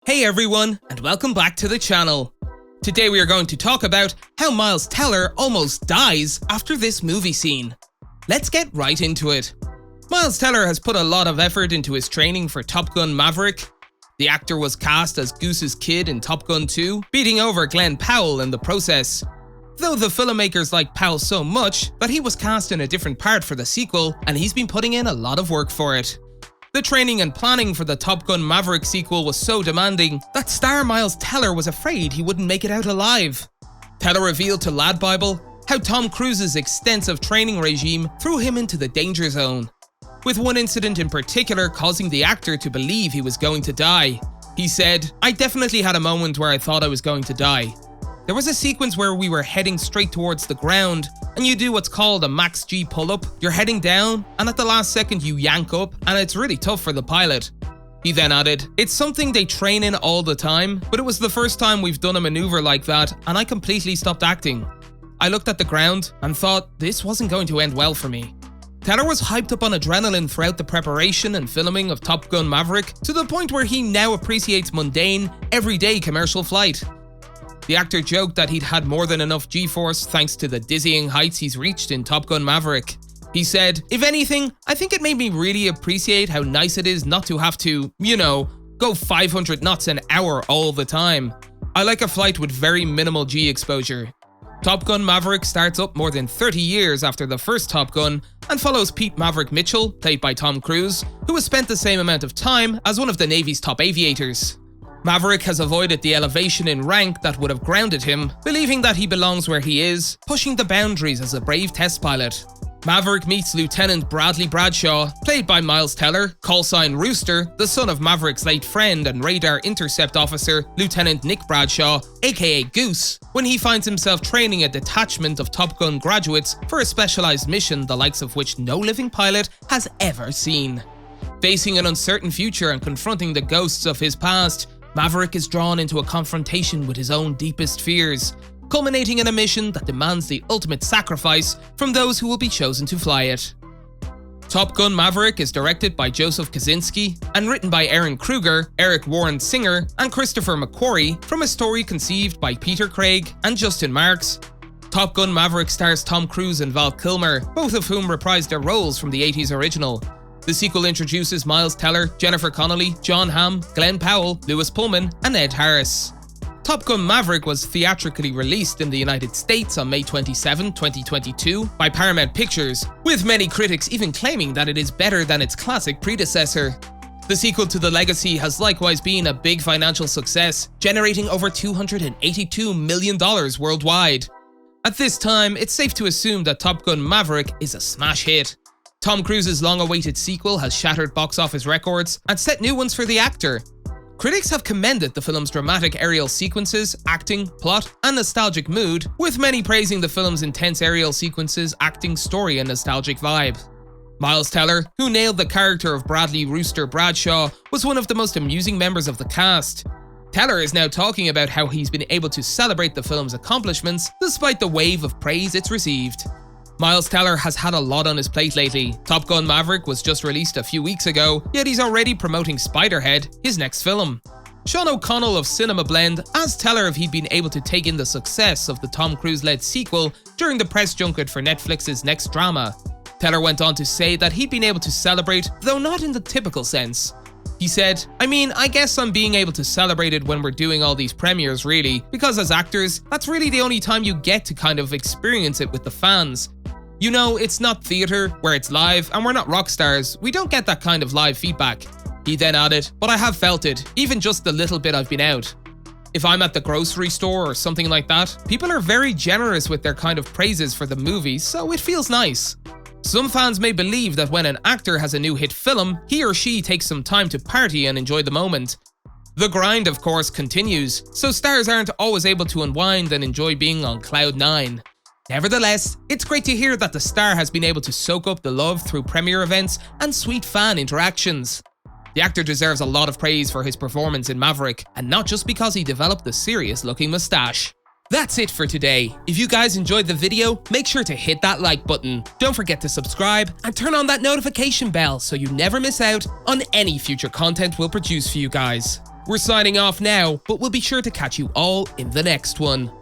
Hey everyone, and welcome back to the channel. Today we are going to talk about how Miles Teller almost dies after this movie scene. Let's get right into it. Miles Teller has put a lot of effort into his training for Top Gun Maverick. The actor was cast as Goose's kid in Top Gun 2, beating over Glen Powell in the process. Though the filmmakers liked Powell so much that he was cast in a different part for the sequel, and he's been putting in a lot of work for it. The training and planning for the Top Gun Maverick sequel was so demanding that star Miles Teller was afraid he wouldn't make it out alive. Teller revealed to Lad Bible how Tom Cruise's extensive training regime threw him into the danger zone, with one incident in particular causing the actor to believe he was going to die. He said, "I definitely had a moment where I thought I was going to die. There was a sequence where we were heading straight towards the ground, and you do what's called a max G pull-up. You're heading down, and at the last second you yank up, and it's really tough for the pilot." He then added, "It's something they train in all the time, but it was the first time we've done a maneuver like that, and I completely stopped acting. I looked at the ground and thought this wasn't going to end well for me." Teller was hyped up on adrenaline throughout the preparation and filming of Top Gun Maverick, to the point where he now appreciates mundane, everyday commercial flight. The actor joked that he'd had more than enough G-force thanks to the dizzying heights he's reached in Top Gun Maverick. He said, "If anything, I think it made me really appreciate how nice it is not to have to, go 500 knots an hour all the time. I like a flight with very minimal G exposure." Top Gun Maverick starts up more than 30 years after the first Top Gun and follows Pete Maverick Mitchell, played by Tom Cruise, who has spent the same amount of time as one of the Navy's top aviators. Maverick has avoided the elevation in rank that would have grounded him, believing that he belongs where he is, pushing the boundaries as a brave test pilot. Maverick meets Lieutenant Bradley Bradshaw, played by Miles Teller, callsign Rooster, the son of Maverick's late friend and radar intercept officer, Lieutenant Nick Bradshaw, aka Goose, when he finds himself training a detachment of Top Gun graduates for a specialized mission the likes of which no living pilot has ever seen. Facing an uncertain future and confronting the ghosts of his past, Maverick is drawn into a confrontation with his own deepest fears, culminating in a mission that demands the ultimate sacrifice from those who will be chosen to fly it. Top Gun Maverick is directed by Joseph Kosinski and written by Aaron Kruger, Eric Warren Singer, and Christopher McQuarrie from a story conceived by Peter Craig and Justin Marks. Top Gun Maverick stars Tom Cruise and Val Kilmer, both of whom reprised their roles from the 80s original. The sequel introduces Miles Teller, Jennifer Connelly, Jon Hamm, Glen Powell, Lewis Pullman, and Ed Harris. Top Gun Maverick was theatrically released in the United States on May 27, 2022 by Paramount Pictures, with many critics even claiming that it is better than its classic predecessor. The sequel to The Legacy has likewise been a big financial success, generating over $282 million worldwide. At this time, it's safe to assume that Top Gun Maverick is a smash hit. Tom Cruise's long-awaited sequel has shattered box office records and set new ones for the actor. Critics have commended the film's dramatic aerial sequences, acting, plot, and nostalgic mood, with many praising the film's intense aerial sequences, acting, story, and nostalgic vibe. Miles Teller, who nailed the character of Bradley Rooster Bradshaw, was one of the most amusing members of the cast. Teller is now talking about how he's been able to celebrate the film's accomplishments despite the wave of praise it's received. Miles Teller has had a lot on his plate lately. Top Gun Maverick was just released a few weeks ago, yet he's already promoting Spiderhead, his next film. Sean O'Connell of Cinema Blend asked Teller if he'd been able to take in the success of the Tom Cruise-led sequel during the press junket for Netflix's next drama. Teller went on to say that he'd been able to celebrate, though not in the typical sense. He said, I guess I'm being able to celebrate it when we're doing all these premieres really, because as actors, that's really the only time you get to kind of experience it with the fans. It's not theatre, where it's live, and we're not rock stars. We don't get that kind of live feedback." He then added, "But I have felt it, even just the little bit I've been out. If I'm at the grocery store or something like that, people are very generous with their kind of praises for the movie, so it feels nice. Some fans may believe that when an actor has a new hit film, he or she takes some time to party and enjoy the moment. The grind, of course, continues, so stars aren't always able to unwind and enjoy being on cloud 9. Nevertheless, it's great to hear that the star has been able to soak up the love through premiere events and sweet fan interactions. The actor deserves a lot of praise for his performance in Maverick, and not just because he developed the serious-looking moustache." That's it for today. If you guys enjoyed the video, make sure to hit that like button. Don't forget to subscribe and turn on that notification bell so you never miss out on any future content we'll produce for you guys. We're signing off now, but we'll be sure to catch you all in the next one.